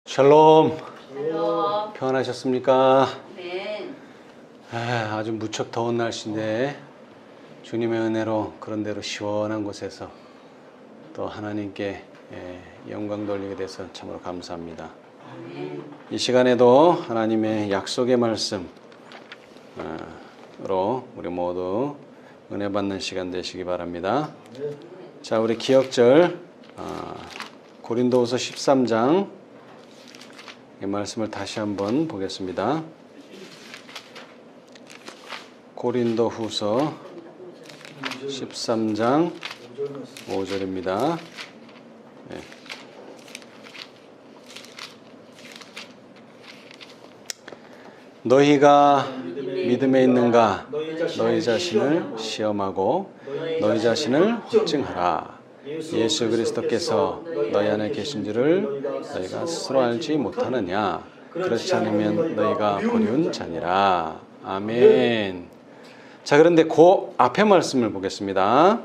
샬롬. 샬롬. 평안하셨습니까? 네. 아주 무척 더운 날씨인데 주님의 은혜로 그런 대로 시원한 곳에서 또 하나님께 영광 돌리게 돼서 참으로 감사합니다. 아멘. 이 시간에도 하나님의 약속의 말씀으로 우리 모두 은혜 받는 시간 되시기 바랍니다. 자, 우리 기억절 고린도후서 13장 이 말씀을 다시 한번 보겠습니다. 고린도후서 13장 5절입니다. 네. 너희가 믿음에 있는가? 너희 자신을 시험하고 너희 자신을 확증하라. 예수 그리스도께서 너희 안에 계신 줄을 너희가 스스로 알지 못하느냐? 그렇지 않으면 너희가 버리운 자니라. 아멘. 자, 그런데 그 앞에 말씀을 보겠습니다.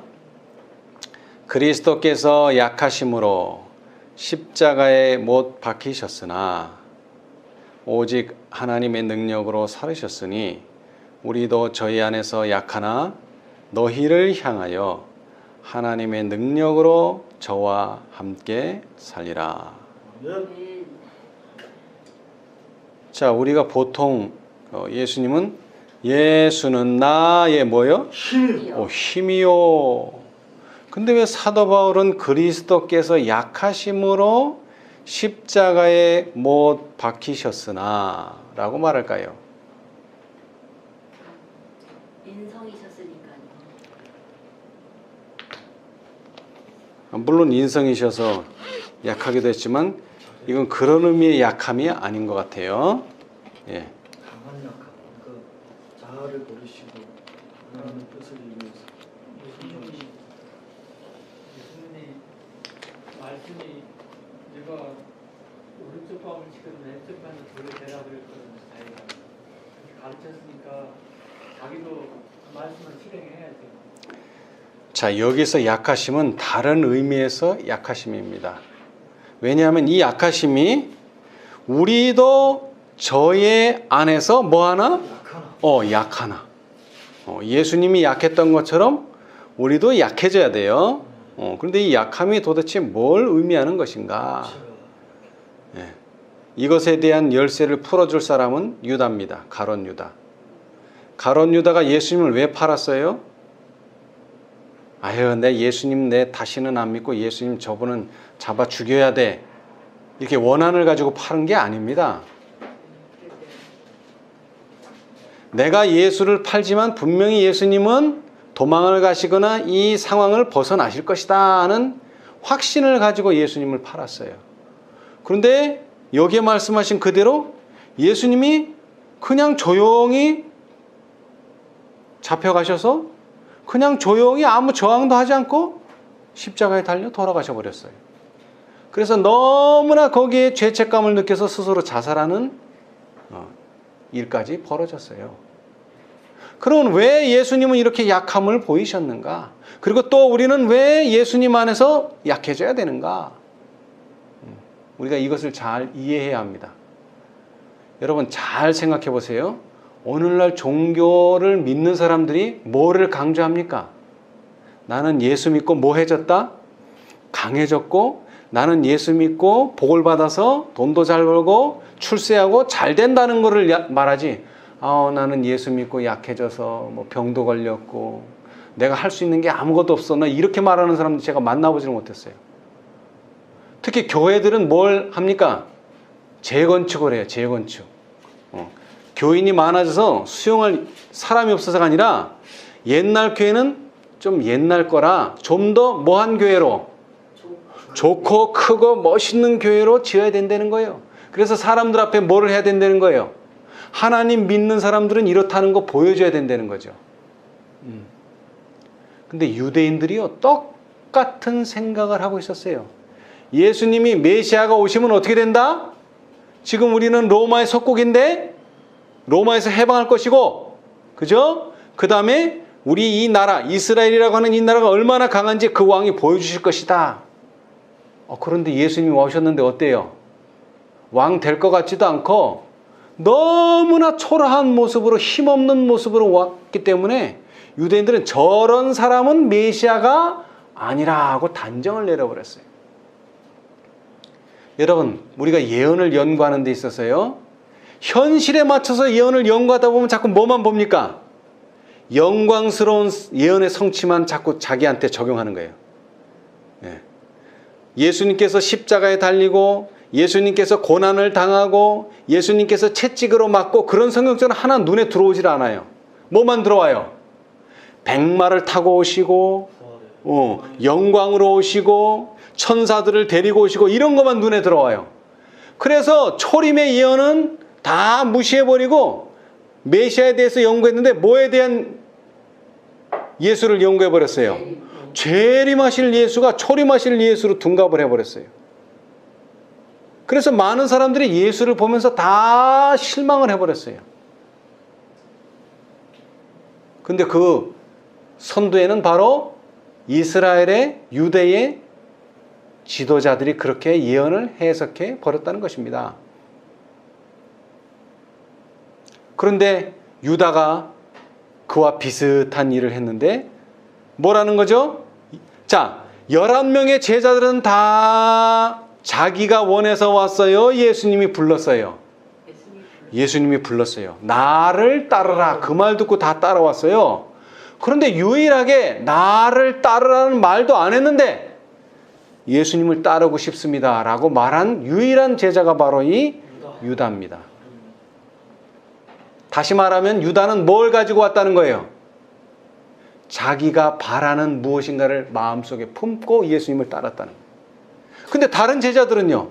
그리스도께서 약하심으로 십자가에 못 박히셨으나 오직 하나님의 능력으로 살으셨으니 우리도 저희 안에서 약하나 너희를 향하여 하나님의 능력으로 저와 함께 살리라. 자, 우리가 보통 예수는 나의 뭐요? 힘이요. 힘이요. 근데 왜 사도 바울은 그리스도께서 약하심으로 십자가에 못 박히셨으나 라고 말할까요? 인성이셨으니까요. 물론 인성이셔서 약하기도 했지만 이건 그런 의미의 약함이 아닌 것 같아요. 예. 강한 약함, 그 자아를 버리시고 하나님의 뜻을 이루어서 예수님이 말씀이 내가 오른쪽 뺨을 치든 왼쪽 뺨을 돌려 대라 그랬거든요. 자기가 그렇게 가르쳤으니까 자기도 그 말씀을 실행해야 돼요. 자, 여기서 약하심은 다른 의미에서 약하심입니다. 왜냐하면 이 약하심이 우리도 저의 안에서 뭐하나? 약하나. 예수님이 약했던 것처럼 우리도 약해져야 돼요. 그런데 이 약함이 도대체 뭘 의미하는 것인가? 예. 이것에 대한 열쇠를 풀어줄 사람은 유다입니다. 가룟 유다. 가룟 유다가 예수님을 왜 팔았어요? 내 예수님 다시는 안 믿고 예수님 저분은 잡아 죽여야 돼. 이렇게 원한을 가지고 파는 게 아닙니다. 내가 예수를 팔지만 분명히 예수님은 도망을 가시거나 이 상황을 벗어나실 것이다 하는 확신을 가지고 예수님을 팔았어요. 그런데 여기에 말씀하신 그대로 예수님이 그냥 조용히 잡혀가셔서 그냥 조용히 아무 저항도 하지 않고 십자가에 달려 돌아가셔 버렸어요. 그래서 너무나 거기에 죄책감을 느껴서 스스로 자살하는 일까지 벌어졌어요. 그러면 왜 예수님은 이렇게 약함을 보이셨는가? 그리고 또 우리는 왜 예수님 안에서 약해져야 되는가? 우리가 이것을 잘 이해해야 합니다. 여러분 잘 생각해 보세요. 오늘날 종교를 믿는 사람들이 뭐를 강조합니까? 나는 예수 믿고 뭐 해졌다? 강해졌고, 나는 예수 믿고 복을 받아서 돈도 잘 벌고 출세하고 잘 된다는 것을 말하지. 나는 예수 믿고 약해져서 뭐 병도 걸렸고 내가 할 수 있는 게 아무것도 없어. 나 이렇게 말하는 사람들 제가 만나보지를 못했어요. 특히 교회들은 뭘 합니까? 재건축을 해요. 재건축. 교인이 많아져서 수용할 사람이 없어서가 아니라 옛날 교회는 좀 옛날 거라 좀 더 뭐한 교회로 좋고 크고 멋있는 교회로 지어야 된다는 거예요. 그래서 사람들 앞에 뭐를 해야 된다는 거예요. 하나님 믿는 사람들은 이렇다는 거 보여줘야 된다는 거죠. 근데 유대인들이요 똑같은 생각을 하고 있었어요. 예수님이 메시아가 오시면 어떻게 된다? 지금 우리는 로마의 속국인데 로마에서 해방할 것이고, 그죠? 그 다음에 우리 이 나라 이스라엘이라고 하는 이 나라가 얼마나 강한지 그 왕이 보여주실 것이다. 그런데 예수님이 오셨는데 어때요? 왕 될 것 같지도 않고 너무나 초라한 모습으로 힘없는 모습으로 왔기 때문에 유대인들은 저런 사람은 메시아가 아니라 하고 단정을 내려버렸어요. 여러분, 우리가 예언을 연구하는 데 있어서요, 현실에 맞춰서 예언을 연구하다 보면 자꾸 뭐만 봅니까? 영광스러운 예언의 성취만 자꾸 자기한테 적용하는 거예요. 예. 예수님께서 십자가에 달리고 예수님께서 고난을 당하고 예수님께서 채찍으로 맞고 그런 성경적은 하나 눈에 들어오질 않아요. 뭐만 들어와요? 백마를 타고 오시고 영광으로 오시고 천사들을 데리고 오시고 이런 것만 눈에 들어와요. 그래서 초림의 예언은 다 무시해버리고 메시아에 대해서 연구했는데 뭐에 대한 예수를 연구해버렸어요? 재림하실 예수가 초림하실 예수로 둔갑을 해버렸어요. 그래서 많은 사람들이 예수를 보면서 다 실망을 해버렸어요. 근데 그 선두에는 바로 이스라엘의 유대의 지도자들이 그렇게 예언을 해석해 버렸다는 것입니다. 그런데 유다가 그와 비슷한 일을 했는데 뭐라는 거죠? 자, 11명의 제자들은 다 자기가 원해서 왔어요? 예수님이 불렀어요? 예수님이 불렀어요. 나를 따르라. 그 말 듣고 다 따라왔어요. 그런데 유일하게 나를 따르라는 말도 안 했는데 예수님을 따르고 싶습니다 라고 말한 유일한 제자가 바로 이 유다입니다. 다시 말하면 유다는 뭘 가지고 왔다는 거예요? 자기가 바라는 무엇인가를 마음속에 품고 예수님을 따랐다는 거예요. 근데 다른 제자들은요,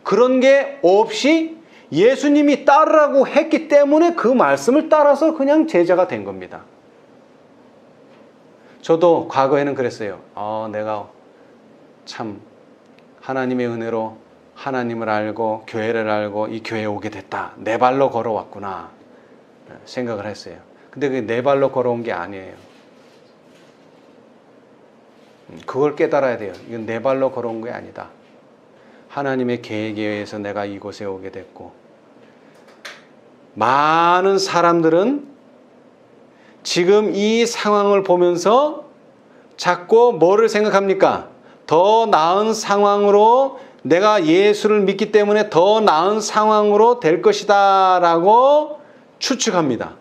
그런 게 없이 예수님이 따르라고 했기 때문에 그 말씀을 따라서 그냥 제자가 된 겁니다. 저도 과거에는 그랬어요. 내가 참 하나님의 은혜로 하나님을 알고 교회를 알고 이 교회에 오게 됐다. 내 발로 걸어왔구나 생각을 했어요. 근데 그게 내 발로 걸어온 게 아니에요. 그걸 깨달아야 돼요. 이건 내 발로 걸어온 게 아니다. 하나님의 계획에 의해서 내가 이곳에 오게 됐고, 많은 사람들은 지금 이 상황을 보면서 자꾸 뭐를 생각합니까? 더 나은 상황으로, 내가 예수를 믿기 때문에 더 나은 상황으로 될 것이다 라고 추측합니다.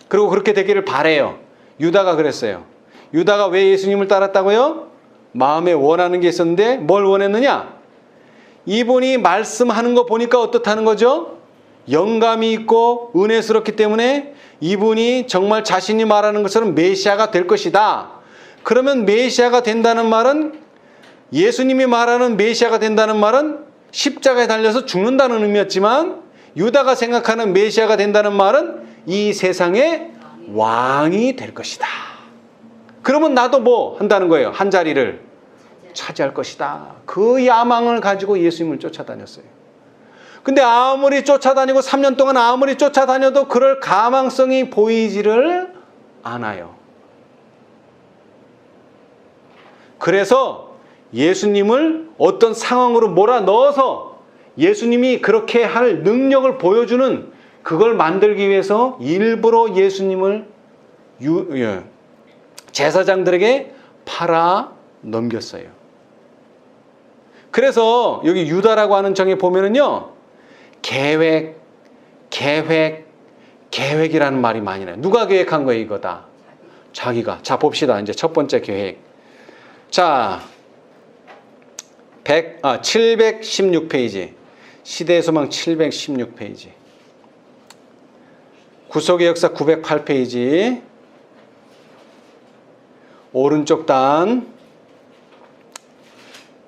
그리고 그렇게 되기를 바래요. 유다가 그랬어요. 유다가 왜 예수님을 따랐다고요? 마음에 원하는 게 있었는데 뭘 원했느냐? 이분이 말씀하는 거 보니까 어떻다는 거죠? 영감이 있고 은혜스럽기 때문에 이분이 정말 자신이 말하는 것처럼 메시아가 될 것이다. 그러면 메시아가 된다는 말은, 예수님이 말하는 메시아가 된다는 말은 십자가에 달려서 죽는다는 의미였지만, 유다가 생각하는 메시아가 된다는 말은 이 세상의 왕이 될 것이다. 그러면 나도 뭐 한다는 거예요? 한 자리를 차지할 것이다. 그 야망을 가지고 예수님을 쫓아다녔어요. 근데 아무리 쫓아다니고 3년 동안 아무리 쫓아다녀도 그럴 가망성이 보이지를 않아요. 그래서 예수님을 어떤 상황으로 몰아넣어서 예수님이 그렇게 할 능력을 보여주는, 그걸 만들기 위해서 일부러 예수님을 제사장들에게 팔아 넘겼어요. 그래서 여기 유다라고 하는 정에 보면은요, 계획이라는 말이 많이 나요. 누가 계획한 거예요, 이거다? 자기가. 자, 봅시다. 이제 첫 번째 계획. 자, 716페이지. 시대의 소망 716페이지. 구속의 역사 908페이지. 오른쪽 단.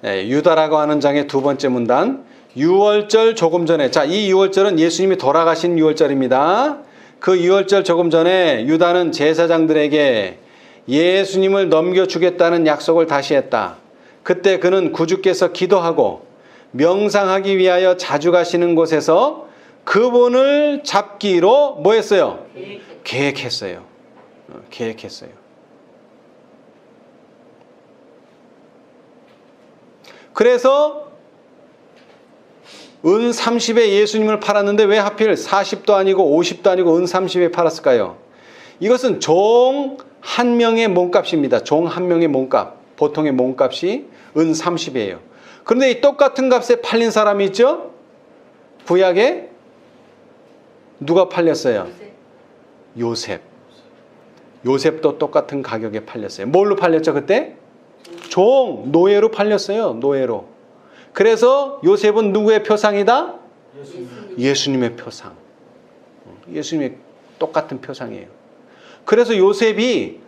유다라고 하는 장의 두 번째 문단. 유월절 조금 전에, 자, 이 유월절은 예수님이 돌아가신 유월절입니다. 그 유월절 조금 전에 유다는 제사장들에게 예수님을 넘겨주겠다는 약속을 다시 했다. 그때 그는 구주께서 기도하고 명상하기 위하여 자주 가시는 곳에서 그분을 잡기로 뭐 했어요? 계획했어요. 그래서 은 30에 예수님을 팔았는데 왜 하필 40도 아니고 50도 아니고 은 30에 팔았을까요? 이것은 종 한 명의 몸값입니다. 종 한 명의 몸값. 보통의 몸값이 은 30이에요. 그런데 이 똑같은 값에 팔린 사람이 있죠? 구약에 누가 팔렸어요? 요새 요셉도 똑같은 가격에 팔렸어요. 뭘로 팔렸죠 그때? 종, 노예로 팔렸어요. 노예로. 그래서 요셉은 누구의 표상이다? 예수님의 표상. 예수님의 똑같은 표상이에요. 그래서 요셉이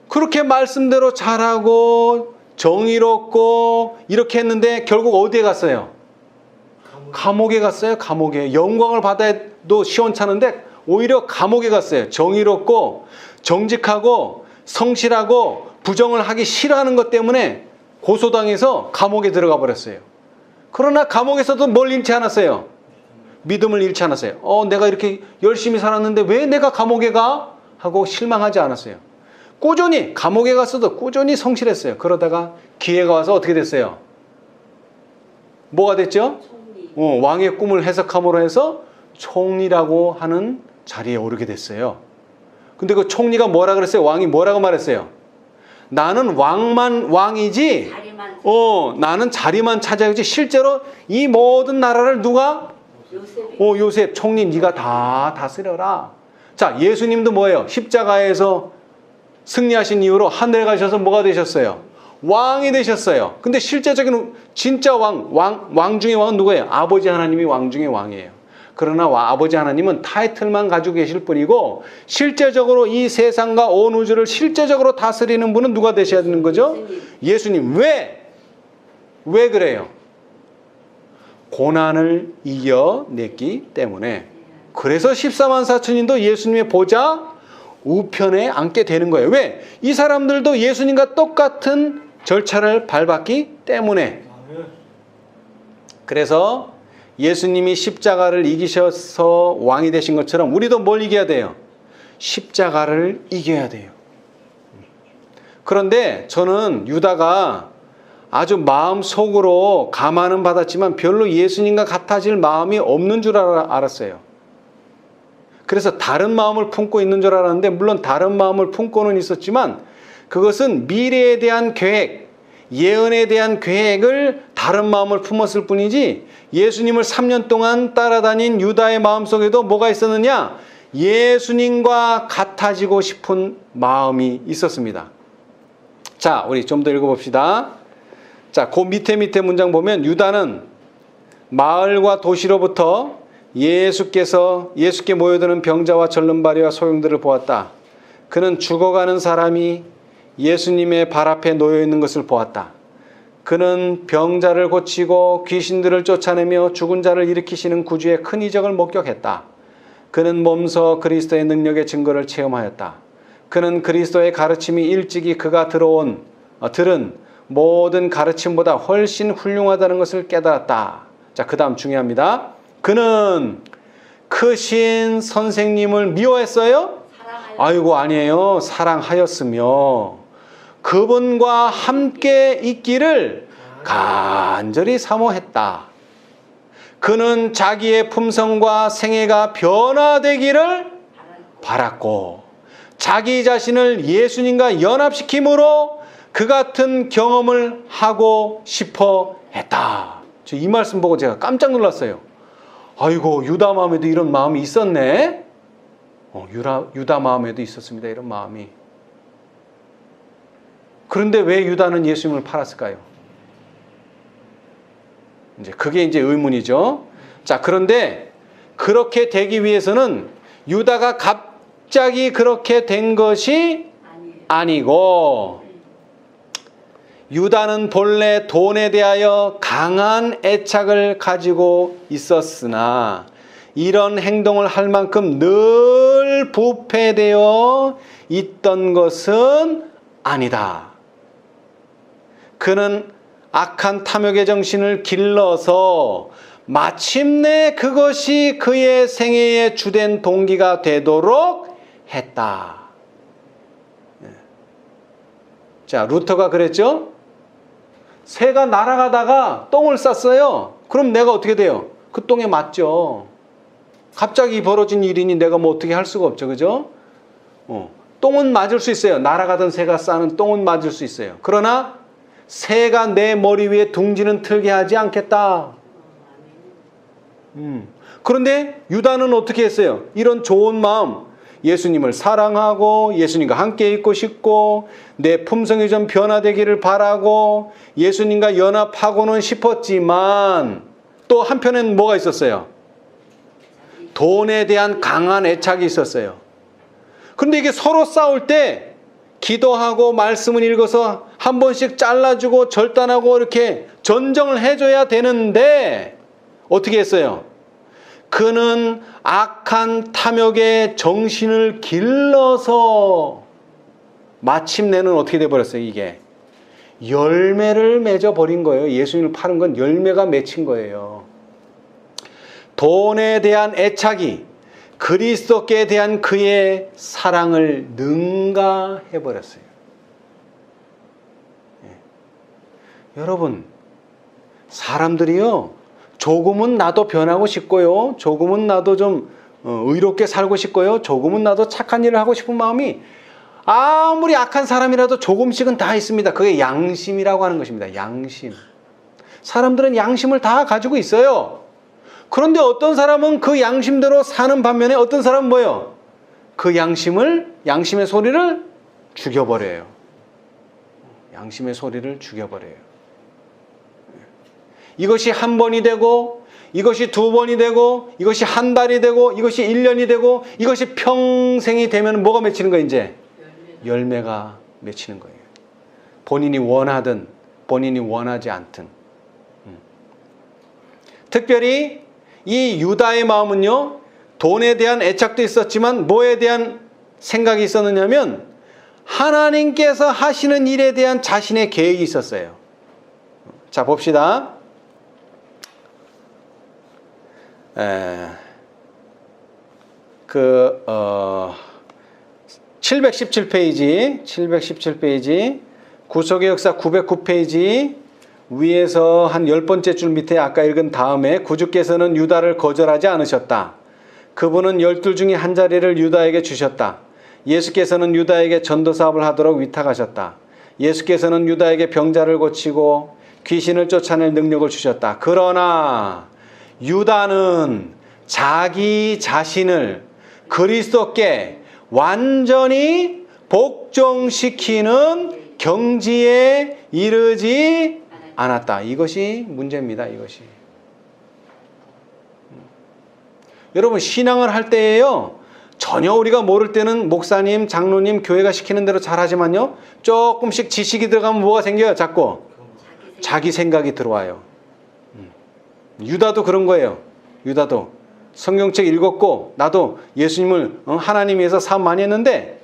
그렇게 말씀대로 잘하고 정의롭고 이렇게 했는데 결국 어디에 갔어요? 감옥에 갔어요. 감옥에. 영광을 받아도 시원찮은데 오히려 감옥에 갔어요. 정의롭고 정직하고 성실하고 부정을 하기 싫어하는 것 때문에 고소당해서 감옥에 들어가 버렸어요. 그러나 감옥에서도 뭘 잃지 않았어요? 믿음을 잃지 않았어요. 내가 이렇게 열심히 살았는데 왜 내가 감옥에 가? 하고 실망하지 않았어요. 꾸준히 감옥에 갔어도 꾸준히 성실했어요. 그러다가 기회가 와서 어떻게 됐어요? 뭐가 됐죠? 총리. 왕의 꿈을 해석함으로 해서 총리라고 하는 자리에 오르게 됐어요. 근데 그 총리가 뭐라 그랬어요? 왕이 뭐라고 말했어요? 나는 왕이지. 자리만. 나는 자리만 차지하지. 실제로 이 모든 나라를 누가? 요셉이. 요셉 총리 네가 다 다스려라. 자, 예수님도 뭐예요? 십자가에서 승리하신 이후로 하늘에 가셔서 뭐가 되셨어요? 왕이 되셨어요. 근데 실제적인 진짜 왕 중의 왕은 누구예요? 아버지 하나님이 왕 중의 왕이에요. 그러나 아버지 하나님은 타이틀만 가지고 계실 뿐이고 실제적으로 이 세상과 온 우주를 실제적으로 다스리는 분은 누가 되셔야 되는 거죠? 예수님. 왜 그래요? 고난을 이겨냈기 때문에. 그래서 14만 4천인도 예수님의 보좌 우편에 앉게 되는 거예요. 왜? 이 사람들도 예수님과 똑같은 절차를 밟았기 때문에. 그래서 예수님이 십자가를 이기셔서 왕이 되신 것처럼 우리도 뭘 이겨야 돼요? 십자가를 이겨야 돼요. 그런데 저는 유다가 아주 마음속으로 감화는 받았지만 별로 예수님과 같아질 마음이 없는 줄 알았어요. 그래서 다른 마음을 품고 있는 줄 알았는데 물론 다른 마음을 품고는 있었지만 그것은 미래에 대한 계획, 예언에 대한 계획을 다른 마음을 품었을 뿐이지 예수님을 3년 동안 따라다닌 유다의 마음속에도 뭐가 있었느냐? 예수님과 같아지고 싶은 마음이 있었습니다. 자, 우리 좀 더 읽어봅시다. 자, 그 밑에 문장 보면 유다는 마을과 도시로부터 예수께 모여드는 병자와 절름발이와 소용들을 보았다. 그는 죽어가는 사람이 예수님의 발 앞에 놓여 있는 것을 보았다. 그는 병자를 고치고 귀신들을 쫓아내며 죽은 자를 일으키시는 구주의 큰 이적을 목격했다. 그는 몸소 그리스도의 능력의 증거를 체험하였다. 그는 그리스도의 가르침이 일찍이 그가 들은 모든 가르침보다 훨씬 훌륭하다는 것을 깨달았다. 자, 그 다음 중요합니다. 그는 크신 선생님을 미워했어요? 아이고, 아니에요. 사랑하였으며 그분과 함께 있기를 간절히 사모했다. 그는 자기의 품성과 생애가 변화되기를 바랐고 자기 자신을 예수님과 연합시킴으로 그 같은 경험을 하고 싶어 했다. 이 말씀 보고 제가 깜짝 놀랐어요. 아이고, 유다 마음에도 이런 마음이 있었네. 유다 마음에도 있었습니다. 이런 마음이. 그런데 왜 유다는 예수님을 팔았을까요? 그게 이제 의문이죠. 자, 그런데 그렇게 되기 위해서는 유다가 갑자기 그렇게 된 것이 아니고 유다는 본래 돈에 대하여 강한 애착을 가지고 있었으나 이런 행동을 할 만큼 늘 부패되어 있던 것은 아니다. 그는 악한 탐욕의 정신을 길러서 마침내 그것이 그의 생애의 주된 동기가 되도록 했다. 자, 루터가 그랬죠? 새가 날아가다가 똥을 쌌어요. 그럼 내가 어떻게 돼요? 그 똥에 맞죠. 갑자기 벌어진 일이니 내가 뭐 어떻게 할 수가 없죠. 그죠? 똥은 맞을 수 있어요. 날아가던 새가 싸는 똥은 맞을 수 있어요. 그러나 새가 내 머리 위에 둥지는 틀게 하지 않겠다. 그런데 유다는 어떻게 했어요? 이런 좋은 마음, 예수님을 사랑하고 예수님과 함께 있고 싶고 내 품성이 좀 변화되기를 바라고 예수님과 연합하고는 싶었지만 또 한편엔 뭐가 있었어요? 돈에 대한 강한 애착이 있었어요. 그런데 이게 서로 싸울 때 기도하고 말씀을 읽어서 한 번씩 잘라주고 절단하고 이렇게 전정을 해줘야 되는데 어떻게 했어요? 그는 악한 탐욕의 정신을 길러서 마침내는 어떻게 돼버렸어요? 이게 열매를 맺어버린 거예요. 예수님을 파는 건 열매가 맺힌 거예요. 돈에 대한 애착이 그리스도께 대한 그의 사랑을 능가해버렸어요. 여러분, 사람들이요, 조금은 나도 변하고 싶고요, 조금은 나도 좀 의롭게 살고 싶고요, 조금은 나도 착한 일을 하고 싶은 마음이 아무리 악한 사람이라도 조금씩은 다 있습니다. 그게 양심이라고 하는 것입니다. 양심. 사람들은 양심을 다 가지고 있어요. 그런데 어떤 사람은 그 양심대로 사는 반면에 어떤 사람은 뭐예요? 그 양심의 소리를 죽여버려요. 양심의 소리를 죽여버려요. 이것이 한 번이 되고, 이것이 두 번이 되고, 이것이 한 달이 되고, 이것이 1년이 되고, 이것이 평생이 되면 뭐가 맺히는 거예요, 이제? 열매가 맺히는 거예요. 본인이 원하든, 본인이 원하지 않든. 특별히 이 유다의 마음은요, 돈에 대한 애착도 있었지만 뭐에 대한 생각이 있었느냐면 하나님께서 하시는 일에 대한 자신의 계획이 있었어요. 자, 봅시다. 717페이지, 구속의 역사 909페이지, 위에서 한 10번째 줄 밑에 아까 읽은 다음에 구주께서는 유다를 거절하지 않으셨다. 그분은 12 중에 한 자리를 유다에게 주셨다. 예수께서는 유다에게 전도사업을 하도록 위탁하셨다. 예수께서는 유다에게 병자를 고치고 귀신을 쫓아낼 능력을 주셨다. 그러나 유다는 자기 자신을 그리스도께 완전히 복종시키는 경지에 이르지 않았다. 이것이 문제입니다. 이것이. 여러분, 신앙을 할 때에요, 전혀 우리가 모를 때는 목사님, 장로님, 교회가 시키는 대로 잘하지만요, 조금씩 지식이 들어가면 뭐가 생겨요? 자꾸 자기 생각이 들어와요. 유다도 그런 거예요. 유다도 성경책 읽었고 나도 예수님을 하나님 위해서 사업 많이 했는데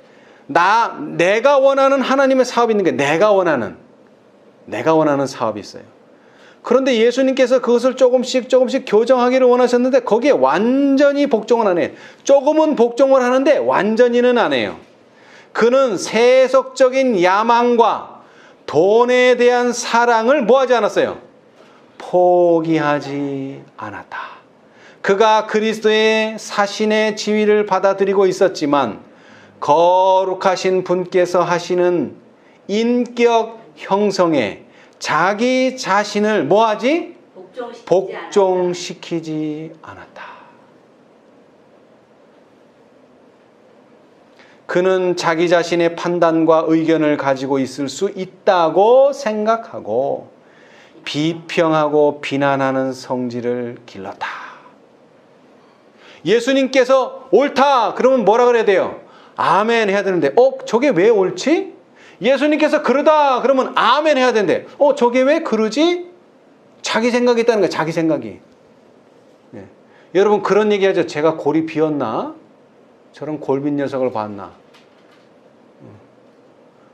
내가 원하는 하나님의 사업이 있는 게 내가 원하는 사업이 있어요. 그런데 예수님께서 그것을 조금씩 교정하기를 원하셨는데 거기에 완전히 복종은 안 해요. 조금은 복종을 하는데 완전히는 안 해요. 그는 세속적인 야망과 돈에 대한 사랑을 뭐하지 않았어요? 포기하지 않았다. 그가 그리스도의 사신의 지위를 받아들이고 있었지만 거룩하신 분께서 하시는 인격 형성에 자기 자신을 뭐하지? 복종시키지 않았다. 그는 자기 자신의 판단과 의견을 가지고 있을 수 있다고 생각하고 비평하고 비난하는 성질을 길렀다. 예수님께서 옳다 그러면 뭐라 그래야 돼요? 아멘 해야 되는데 저게 왜 옳지? 예수님께서 그러다 그러면 아멘 해야 되는데 저게 왜 그러지? 자기 생각이 있다는 거야. 자기 생각이. 네. 여러분 그런 얘기하죠. 제가 골이 비었나? 저런 골빈 녀석을 봤나?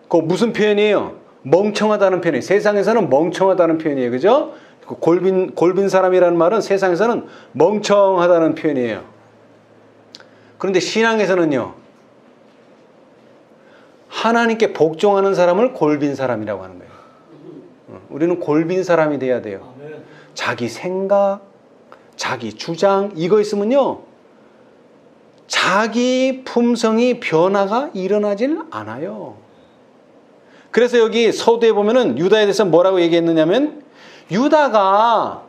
그거 무슨 표현이에요? 멍청하다는 표현이에요. 세상에서는 멍청하다는 표현이에요. 그죠? 골빈 사람이라는 말은 세상에서는 멍청하다는 표현이에요. 그런데 신앙에서는요, 하나님께 복종하는 사람을 골빈 사람이라고 하는 거예요. 우리는 골빈 사람이 돼야 돼요. 자기 생각, 자기 주장 이거 있으면요. 자기 품성이 변화가 일어나질 않아요. 그래서 여기 서두에 보면은 유다에 대해서 뭐라고 얘기했느냐면 유다가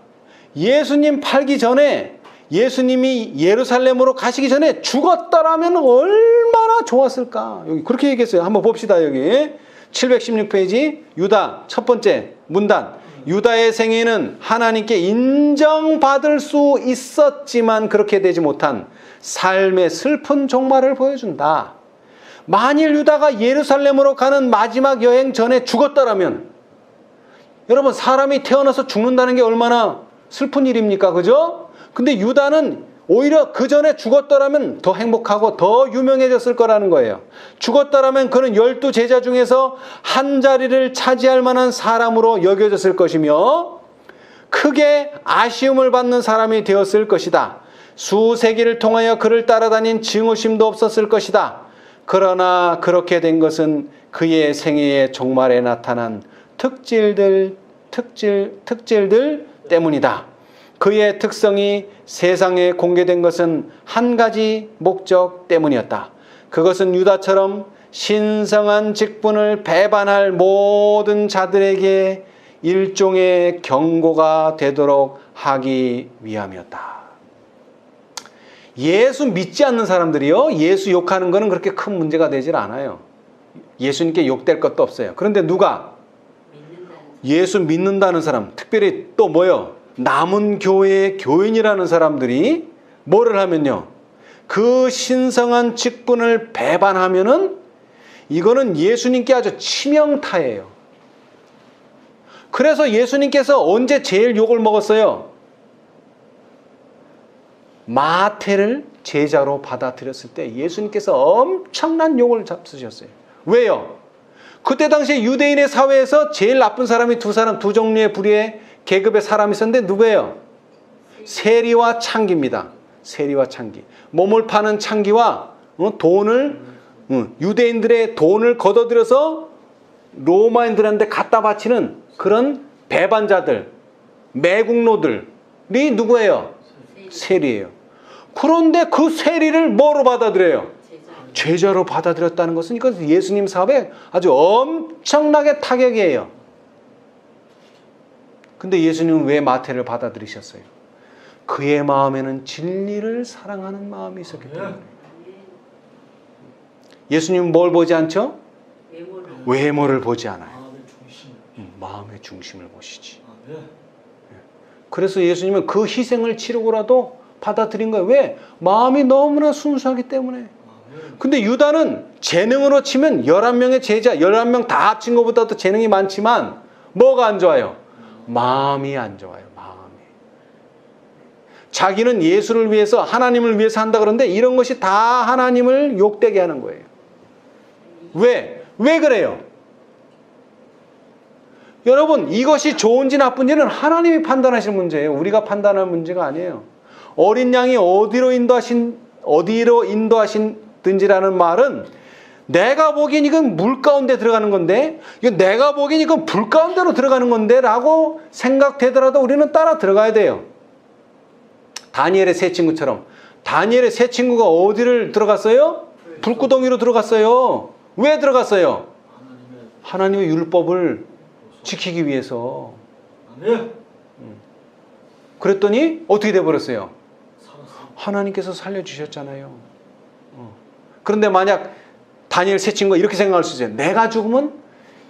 예수님 팔기 전에 예수님이 예루살렘으로 가시기 전에 죽었더라면 얼마나 좋았을까. 여기 그렇게 얘기했어요. 한번 봅시다. 여기 716페이지 유다 첫 번째 문단. 유다의 생애는 하나님께 인정받을 수 있었지만 그렇게 되지 못한 삶의 슬픈 종말을 보여준다. 만일 유다가 예루살렘으로 가는 마지막 여행 전에 죽었더라면, 여러분 사람이 태어나서 죽는다는 게 얼마나 슬픈 일입니까? 그죠? 근데 유다는 오히려 그 전에 죽었더라면 더 행복하고 더 유명해졌을 거라는 거예요. 죽었더라면 그는 12제자 중에서 한 자리를 차지할 만한 사람으로 여겨졌을 것이며 크게 아쉬움을 받는 사람이 되었을 것이다. 수세기를 통하여 그를 따라다닌 증오심도 없었을 것이다. 그러나 그렇게 된 것은 그의 생애의 종말에 나타난 특질들 때문이다. 그의 특성이 세상에 공개된 것은 한 가지 목적 때문이었다. 그것은 유다처럼 신성한 직분을 배반할 모든 자들에게 일종의 경고가 되도록 하기 위함이었다. 예수 믿지 않는 사람들이요, 예수 욕하는 거는 그렇게 큰 문제가 되질 않아요. 예수님께 욕될 것도 없어요. 그런데 누가? 예수 믿는다는 사람, 특별히 또 뭐요? 남은 교회의 교인이라는 사람들이 뭐를 하면요, 그 신성한 직분을 배반하면은 이거는 예수님께 아주 치명타예요. 그래서 예수님께서 언제 제일 욕을 먹었어요? 마태를 제자로 받아들였을 때 예수님께서 엄청난 욕을 잡수셨어요. 왜요? 그때 당시에 유대인의 사회에서 제일 나쁜 사람이 두 종류의 부류의 계급의 사람이 있었는데 누구예요? 세리와 창기입니다. 세리와 창기. 몸을 파는 창기와 돈을, 유대인들의 돈을 걷어들여서 로마인들한테 갖다 바치는 그런 배반자들, 매국노들이 누구예요? 세리예요. 그런데 그 세리를 뭐로 받아들여요? 제자로 받아들였다는 것은 이건 예수님 사업에 아주 엄청나게 타격이에요. 근데 예수님은 왜 마태를 받아들이셨어요? 그의 마음에는 진리를 사랑하는 마음이 있었기 때문에. 예수님은 뭘 보지 않죠? 외모를 보지 않아요. 마음의 중심을 보시지. 그래서 예수님은 그 희생을 치르고라도 받아들인 거예요. 왜? 마음이 너무나 순수하기 때문에. 근데 유다는 재능으로 치면 11명의 제자, 11명 다 합친 것보다도 재능이 많지만 뭐가 안 좋아요? 마음이 안 좋아요. 마음이. 자기는 예수를 위해서, 하나님을 위해서 한다 그러는데 이런 것이 다 하나님을 욕되게 하는 거예요. 왜? 왜 그래요? 여러분, 이것이 좋은지 나쁜지는 하나님이 판단하실 문제예요. 우리가 판단할 문제가 아니에요. 어린 양이 어디로 인도하신든지라는 말은 내가 보기엔 이건 물 가운데 들어가는 건데, 이건 내가 보기엔 이건 불 가운데로 들어가는 건데 라고 생각되더라도 우리는 따라 들어가야 돼요. 다니엘의 세 친구처럼. 다니엘의 세 친구가 어디를 들어갔어요? 불구덩이로 들어갔어요. 왜 들어갔어요? 하나님의 율법을 지키기 위해서. 그랬더니 어떻게 돼버렸어요? 하나님께서 살려주셨잖아요. 그런데 만약 다니엘 세 친구가 이렇게 생각할 수 있어요. 내가 죽으면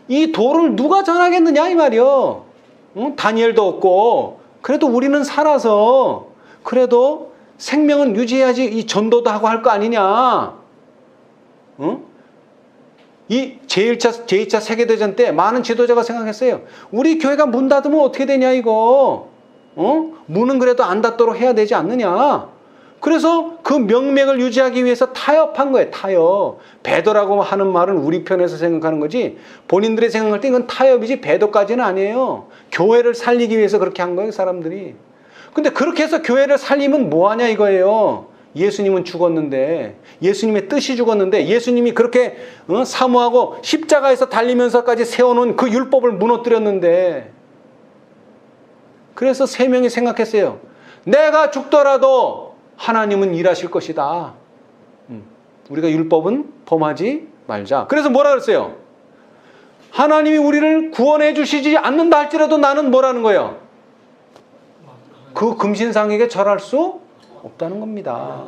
이 도를 누가 전하겠느냐 이 말이요. 다니엘도 없고 그래도 우리는 살아서 그래도 생명은 유지해야지 이 전도도 하고 할 거 아니냐. 이 제2차 세계대전 때 많은 지도자가 생각했어요. 우리 교회가 문 닫으면 어떻게 되냐 이거. 문은 그래도 안 닫도록 해야 되지 않느냐. 그래서 그 명맥을 유지하기 위해서 타협한 거예요. 타협. 배도라고 하는 말은 우리 편에서 생각하는 거지 본인들이 생각할 때 이건 타협이지 배도까지는 아니에요. 교회를 살리기 위해서 그렇게 한 거예요. 사람들이. 근데 그렇게 해서 교회를 살리면 뭐하냐 이거예요. 예수님은 죽었는데, 예수님의 뜻이 죽었는데, 예수님이 그렇게 사모하고 십자가에서 달리면서까지 세워놓은 그 율법을 무너뜨렸는데, 그래서 세 명이 생각했어요. 내가 죽더라도 하나님은 일하실 것이다. 우리가 율법은 범하지 말자. 그래서 뭐라 그랬어요? 하나님이 우리를 구원해 주시지 않는다 할지라도 나는 뭐라는 거예요? 그 금신상에게 절할 수 없다는 겁니다.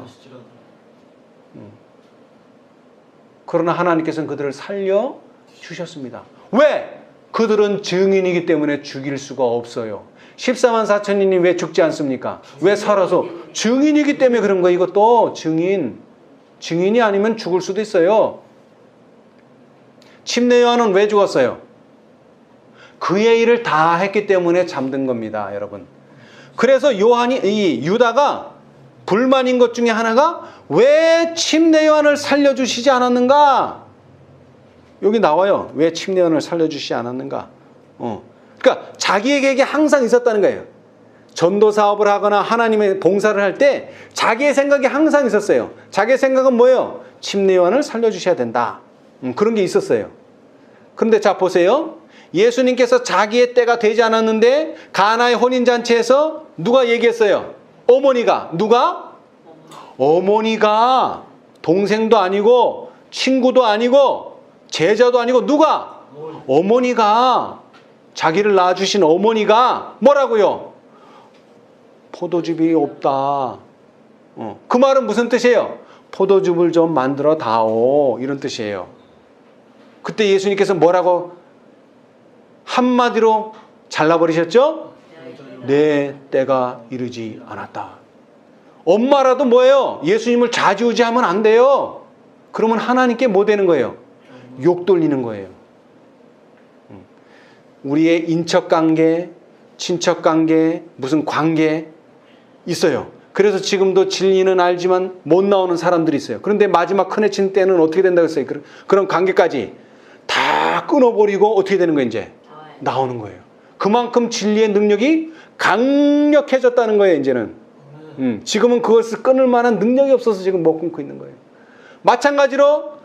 그러나 하나님께서는 그들을 살려 주셨습니다. 왜? 그들은 증인이기 때문에 죽일 수가 없어요. 14만 4천인이 왜 죽지 않습니까? 왜 살아서? 증인이기 때문에 그런 거예요. 이것도 증인이 아니면 죽을 수도 있어요. 침례 요한은 왜 죽었어요? 그의 일을 다 했기 때문에 잠든 겁니다, 여러분. 그래서 이 유다가 불만인 것 중에 하나가 왜 침례 요한을 살려주시지 않았는가? 여기 나와요. 왜 침례 요한을 살려주시지 않았는가? 그러니까 자기의 계획이 항상 있었다는 거예요. 전도 사업을 하거나 하나님의 봉사를 할 때 자기의 생각이 항상 있었어요. 자기의 생각은 뭐예요? 침례 요한을 살려주셔야 된다. 그런 게 있었어요. 그런데 자 보세요. 예수님께서 자기의 때가 되지 않았는데 가나의 혼인잔치에서 누가 얘기했어요? 어머니가. 누가? 어머니가 동생도 아니고 친구도 아니고 제자도 아니고 누가? 어머니가. 자기를 낳아주신 어머니가 뭐라고요? 포도즙이 없다. 그 말은 무슨 뜻이에요? 포도즙을 좀 만들어 다오. 이런 뜻이에요. 그때 예수님께서 뭐라고 한마디로 잘라버리셨죠? 내 때가 이르지 않았다. 엄마라도 뭐예요? 예수님을 좌지우지하면 안 돼요. 그러면 하나님께 뭐 되는 거예요? 욕 돌리는 거예요. 우리의 인척관계, 친척관계, 무슨 관계 있어요. 그래서 지금도 진리는 알지만 못 나오는 사람들이 있어요. 그런데 마지막 크내친 때는 어떻게 된다고 했어요? 그런 관계까지 다 끊어버리고 어떻게 되는 거예요? 이제 나오는 거예요. 그만큼 진리의 능력이 강력해졌다는 거예요. 이제는 지금은 그것을 끊을 만한 능력이 없어서 지금 못 끊고 있는 거예요. 마찬가지로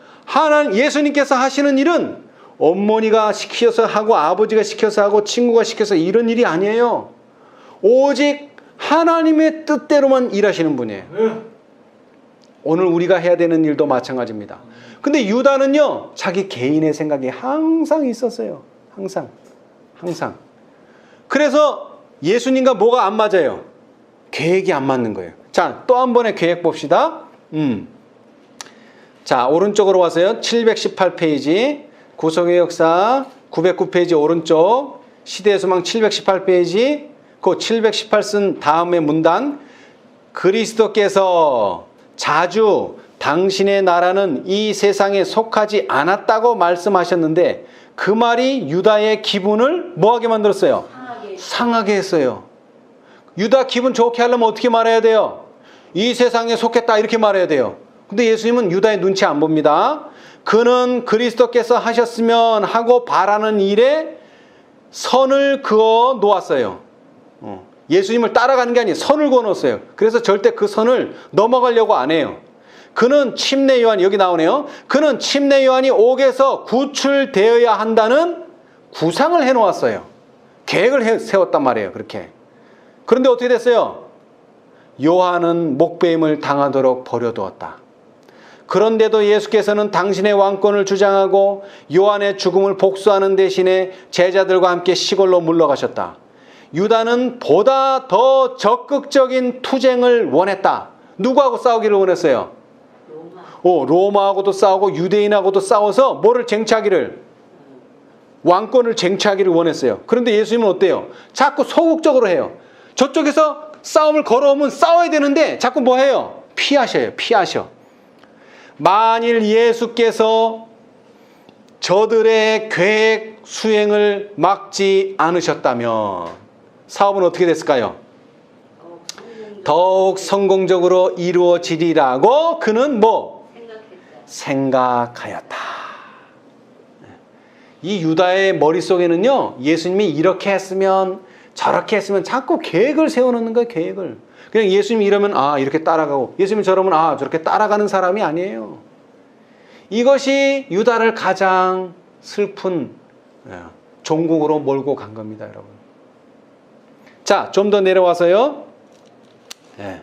예수님께서 하시는 일은 어머니가 시켜서 하고 아버지가 시켜서 하고 친구가 시켜서 이런 일이 아니에요. 오직 하나님의 뜻대로만 일하시는 분이에요. 오늘 우리가 해야 되는 일도 마찬가지입니다. 근데 유다는요, 자기 개인의 생각이 항상 있었어요. 항상. 그래서 예수님과 뭐가 안 맞아요? 계획이 안 맞는 거예요. 자, 또 한 번의 계획 봅시다. 자, 오른쪽으로 와서요. 718페이지. 구속의 역사 909페이지 오른쪽. 시대의 소망 718페이지. 그 718 쓴 다음에 문단. 그리스도께서 자주 당신의 나라는 이 세상에 속하지 않았다고 말씀하셨는데 그 말이 유다의 기분을 뭐하게 만들었어요? 상하게 했어요. 유다 기분 좋게 하려면 어떻게 말해야 돼요? 이 세상에 속했다 이렇게 말해야 돼요. 근데 예수님은 유다의 눈치 안 봅니다. 그는 그리스도께서 하셨으면 하고 바라는 일에 선을 그어 놓았어요. 예수님을 따라가는 게 아니에요. 선을 그어 놓았어요. 그래서 절대 그 선을 넘어가려고 안 해요. 그는 침례 요한, 여기 나오네요. 그는 침례 요한이 옥에서 구출되어야 한다는 구상을 해 놓았어요. 계획을 세웠단 말이에요. 그렇게. 그런데 어떻게 됐어요? 요한은 목배임을 당하도록 버려두었다. 그런데도 예수께서는 당신의 왕권을 주장하고 요한의 죽음을 복수하는 대신에 제자들과 함께 시골로 물러가셨다. 유다는 보다 더 적극적인 투쟁을 원했다. 누구하고 싸우기를 원했어요? 로마하고도 싸우고 유대인하고도 싸워서 뭐를 쟁취하기를? 왕권을 쟁취하기를 원했어요. 그런데 예수님은 어때요? 자꾸 소극적으로 해요. 저쪽에서 싸움을 걸어오면 싸워야 되는데 자꾸 뭐 해요? 피하셔. 만일 예수께서 저들의 계획 수행을 막지 않으셨다면 사업은 어떻게 됐을까요? 더욱 성공적으로 이루어지리라고 그는 뭐? 생각하였다. 이 유다의 머릿속에는요, 예수님이 이렇게 했으면 저렇게 했으면 자꾸 계획을 세워놓는 거예요. 계획을. 그냥 예수님이 이러면 이렇게 따라가고 예수님이 저러면 저렇게 따라가는 사람이 아니에요. 이것이 유다를 가장 슬픈 종국으로 몰고 간 겁니다. 여러분. 자, 좀 더 내려와서요. 예.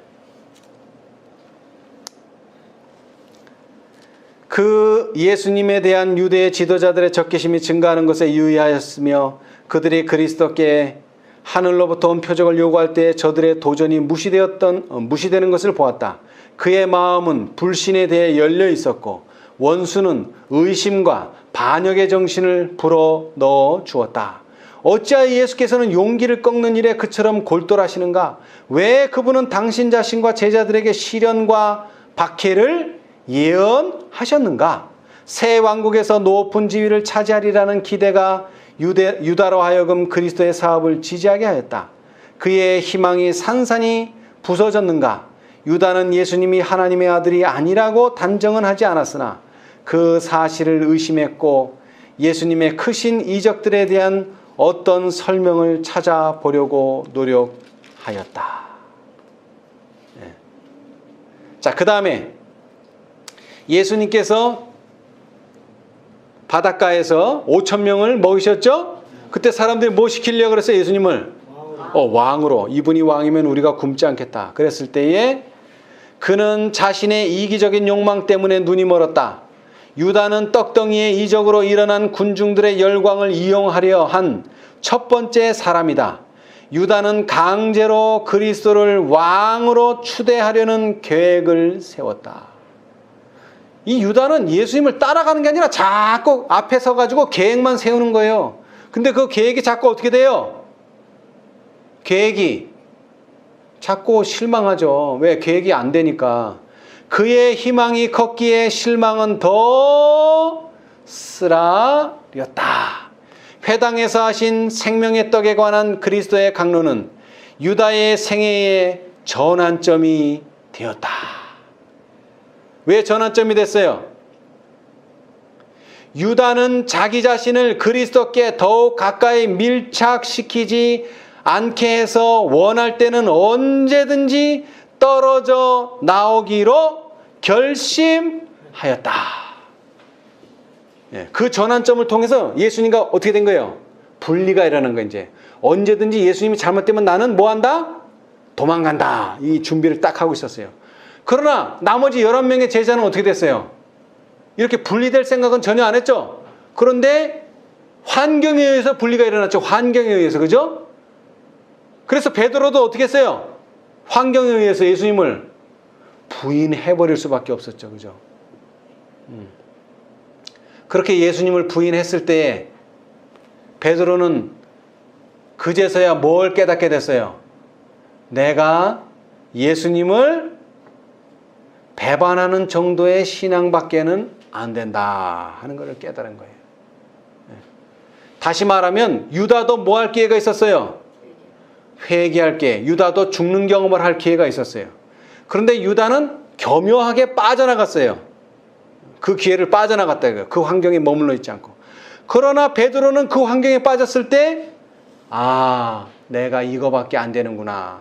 그 예수님에 대한 유대의 지도자들의 적개심이 증가하는 것에 유의하였으며 그들이 그리스도께 하늘로부터 온 표적을 요구할 때 저들의 도전이 무시되는 것을 보았다. 그의 마음은 불신에 대해 열려 있었고 원수는 의심과 반역의 정신을 불어넣어 주었다. 어찌하여 예수께서는 용기를 꺾는 일에 그처럼 골똘하시는가? 왜 그분은 당신 자신과 제자들에게 시련과 박해를 예언하셨는가? 새 왕국에서 높은 지위를 차지하리라는 기대가 유다로 하여금 그리스도의 사업을 지지하게 하였다. 그의 희망이 산산이 부서졌는가? 유다는 예수님이 하나님의 아들이 아니라고 단정은 하지 않았으나 그 사실을 의심했고 예수님의 크신 이적들에 대한 어떤 설명을 찾아보려고 노력하였다. 네. 자, 그 다음에 예수님께서 바닷가에서 5,000명을 먹이셨죠? 그때 사람들이 뭐 시키려고 그랬어요? 예수님을 왕으로. 이분이 왕이면 우리가 굶지 않겠다. 그랬을 때에 그는 자신의 이기적인 욕망 때문에 눈이 멀었다. 유다는 떡덩이에 이적으로 일어난 군중들의 열광을 이용하려 한 첫 번째 사람이다. 유다는 강제로 그리스도를 왕으로 추대하려는 계획을 세웠다. 이 유다는 예수님을 따라가는 게 아니라 자꾸 앞에 서가지고 계획만 세우는 거예요. 근데 그 계획이 자꾸 어떻게 돼요? 계획이 자꾸 실망하죠. 왜? 계획이 안 되니까. 그의 희망이 컸기에 실망은 더 쓰라렸다. 회당에서 하신 생명의 떡에 관한 그리스도의 강론은 유다의 생애의 전환점이 되었다. 왜 전환점이 됐어요? 유다는 자기 자신을 그리스도께 더욱 가까이 밀착시키지 않게 해서 원할 때는 언제든지 떨어져 나오기로 결심하였다. 그 전환점을 통해서 예수님과 어떻게 된 거예요? 분리가 일어난 거예요. 이제 언제든지 예수님이 잘못되면 나는 뭐 한다? 도망간다. 이 준비를 딱 하고 있었어요. 그러나 나머지 11명의 제자는 어떻게 됐어요? 이렇게 분리될 생각은 전혀 안 했죠. 그런데 환경에 의해서 분리가 일어났죠. 환경에 의해서. 그죠? 그래서 베드로도 어떻게 했어요? 환경에 의해서 예수님을 부인해버릴 수밖에 없었죠. 그죠? 그렇게 예수님을 부인했을 때에 베드로는 그제서야 뭘 깨닫게 됐어요? 내가 예수님을 배반하는 정도의 신앙밖에는 안 된다 하는 것을 깨달은 거예요. 다시 말하면 유다도 뭐 할 기회가 있었어요? 회개할 기회. 유다도 죽는 경험을 할 기회가 있었어요. 그런데 유다는 교묘하게 빠져나갔어요. 그 기회를 빠져나갔다 이거예요. 그 환경에 머물러 있지 않고. 그러나 베드로는 그 환경에 빠졌을 때 내가 이거밖에 안 되는구나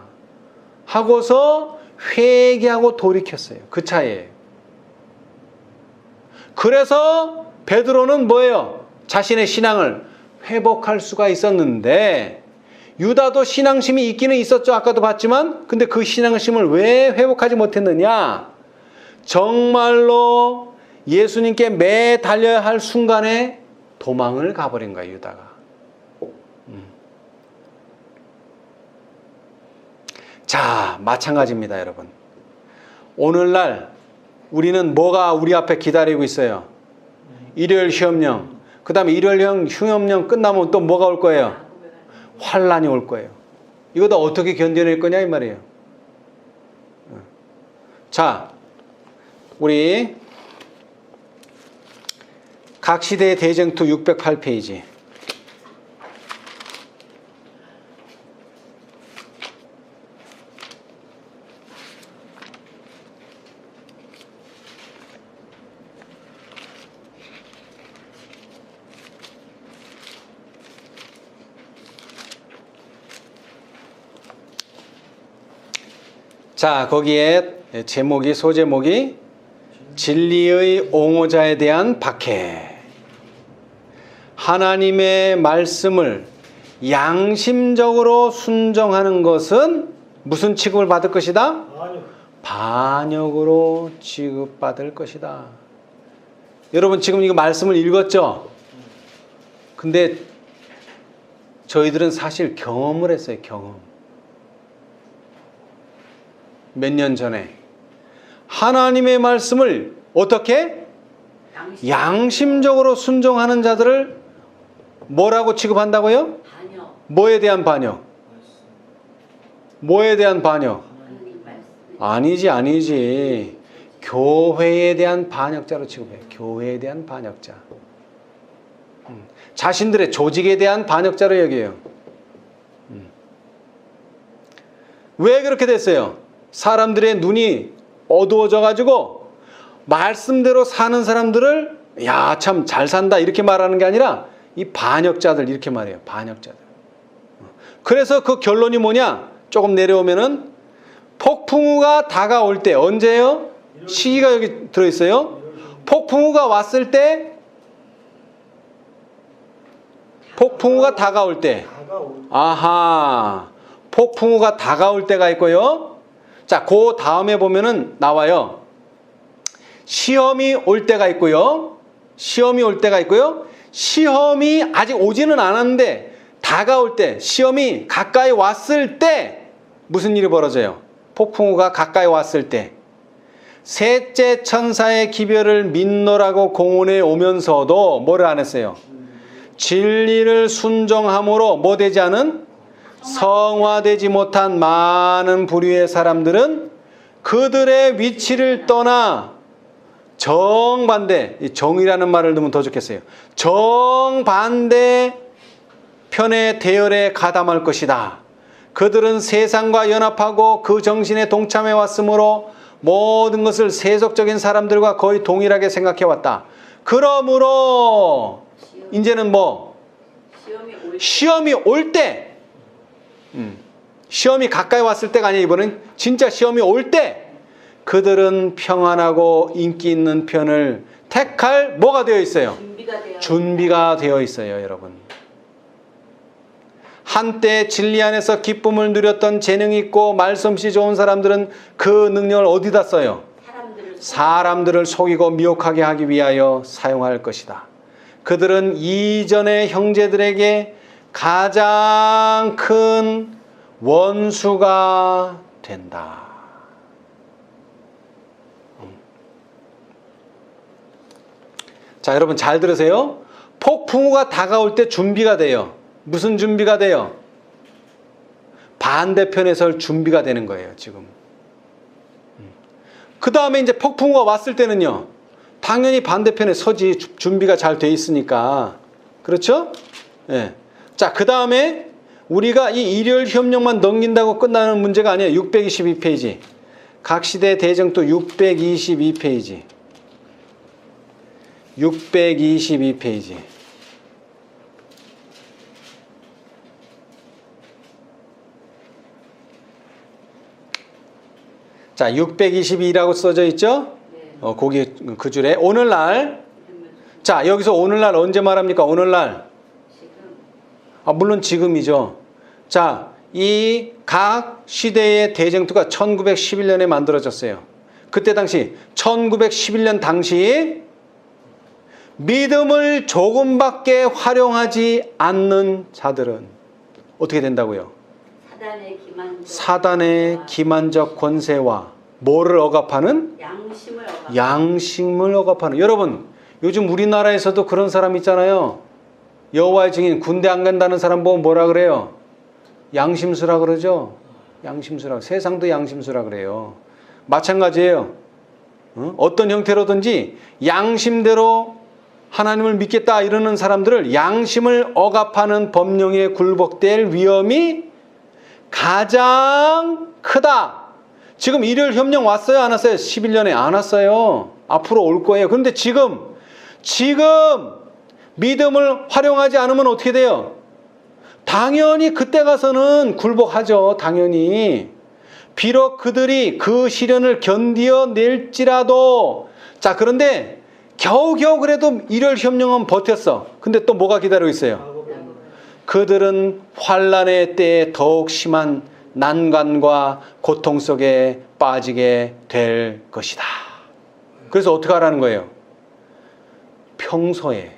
하고서 회개하고 돌이켰어요. 그 차이에요. 그래서 베드로는 뭐예요? 자신의 신앙을 회복할 수가 있었는데 유다도 신앙심이 있기는 있었죠. 아까도 봤지만 근데 그 신앙심을 왜 회복하지 못했느냐? 정말로 예수님께 매 달려야 할 순간에 도망을 가버린 거예요. 유다가. 자, 마찬가지입니다. 여러분. 오늘날 우리는 뭐가 우리 앞에 기다리고 있어요? 일요일 휴업령. 그 다음에 일요일 휴업령 끝나면 또 뭐가 올 거예요? 환란이 올 거예요. 이거 다 어떻게 견뎌낼 거냐 이 말이에요. 자, 우리 각시대의 대쟁투 608페이지. 자, 거기에 소제목이 진리의 옹호자에 대한 박해. 하나님의 말씀을 양심적으로 순종하는 것은 무슨 취급을 받을 것이다? 아니요. 반역으로 취급받을 것이다. 여러분 지금 이거 말씀을 읽었죠? 근데 저희들은 사실 경험을 했어요. 경험. 몇 년 전에 하나님의 말씀을 어떻게? 양심적으로 순종하는 자들을 뭐라고 취급한다고요? 반역. 뭐에 대한 반역? 뭐에 대한 반역? 하나님 말씀. 아니지. 교회에 대한 반역자로 취급해요. 교회에 대한 반역자. 자신들의 조직에 대한 반역자로 여겨요. 왜 그렇게 됐어요? 사람들의 눈이 어두워져 가지고 말씀대로 사는 사람들을 야, 참 잘 산다 이렇게 말하는 게 아니라 이 반역자들 이렇게 말해요. 반역자들. 그래서 그 결론이 뭐냐? 조금 내려오면은 폭풍우가 다가올 때 언제요? 시기가 여기 들어있어요. 폭풍우가 왔을 때 폭풍우가 다가올 때 아하 폭풍우가 다가올 때가 있고요. 자, 그 다음에 보면은 나와요. 시험이 올 때가 있고요. 시험이 올 때가 있고요. 시험이 아직 오지는 않았는데 다가올 때, 시험이 가까이 왔을 때 무슨 일이 벌어져요? 폭풍우가 가까이 왔을 때 셋째 천사의 기별을 믿노라고 공언해 오면서도 뭐를 안 했어요? 진리를 순종함으로 뭐 되지 않은? 성화되지 못한 많은 부류의 사람들은 그들의 위치를 떠나 정반대, 이 정이라는 말을 넣으면 더 좋겠어요. 정반대 편의 대열에 가담할 것이다. 그들은 세상과 연합하고 그 정신에 동참해 왔으므로 모든 것을 세속적인 사람들과 거의 동일하게 생각해 왔다. 그러므로 이제는 뭐? 시험이 올 때, 시험이 가까이 왔을 때가 아니라 이번엔 진짜 시험이 올 때 그들은 평안하고 인기 있는 편을 택할 뭐가 되어 있어요? 준비가 되어 있어요, 여러분. 한때 진리 안에서 기쁨을 누렸던 재능 있고 말솜씨 좋은 사람들은 그 능력을 어디다 써요? 사람들을 속이고 미혹하게 하기 위하여 사용할 것이다. 그들은 이전의 형제들에게 가장 큰 원수가 된다. 자, 여러분 잘 들으세요. 폭풍우가 다가올 때 준비가 돼요. 무슨 준비가 돼요? 반대편에 설 준비가 되는 거예요, 지금. 그 다음에 이제 폭풍우가 왔을 때는요, 당연히 반대편에 서지. 준비가 잘 돼 있으니까. 그렇죠? 예. 자, 그 다음에 우리가 이 일요일 협력만 넘긴다고 끝나는 문제가 아니에요. 622페이지. 각시대 대정토 622페이지. 622페이지. 자, 622라고 써져 있죠? 거기 그 줄에 오늘날. 자, 여기서 오늘날 언제 말합니까? 오늘날. 물론 지금이죠. 자, 이 각 시대의 대쟁투가 1911년에 만들어졌어요. 그때 당시 1911년 당시 믿음을 조금밖에 활용하지 않는 자들은 어떻게 된다고요? 사단의 기만적 권세와 뭐를 억압하는? 양심을 억압하는. 여러분, 요즘 우리나라에서도 그런 사람 있잖아요. 여호와의 증인, 군대 안 간다는 사람 보면 뭐라 그래요? 양심수라 그러죠. 양심수라. 세상도 양심수라 그래요. 마찬가지예요. 어떤 형태로든지 양심대로 하나님을 믿겠다 이러는 사람들을 양심을 억압하는 법령에 굴복될 위험이 가장 크다. 지금 일요일 협령 왔어요? 안 왔어요? 11년에 안 왔어요. 앞으로 올 거예요. 그런데 지금 믿음을 활용하지 않으면 어떻게 돼요? 당연히 그때 가서는 굴복하죠. 당연히. 비록 그들이 그 시련을 견디어낼지라도. 자, 그런데 겨우겨우 그래도 일요일 협령은 버텼어. 근데 또 뭐가 기다리고 있어요? 그들은 환난의 때에 더욱 심한 난관과 고통 속에 빠지게 될 것이다. 그래서 어떻게 하라는 거예요? 평소에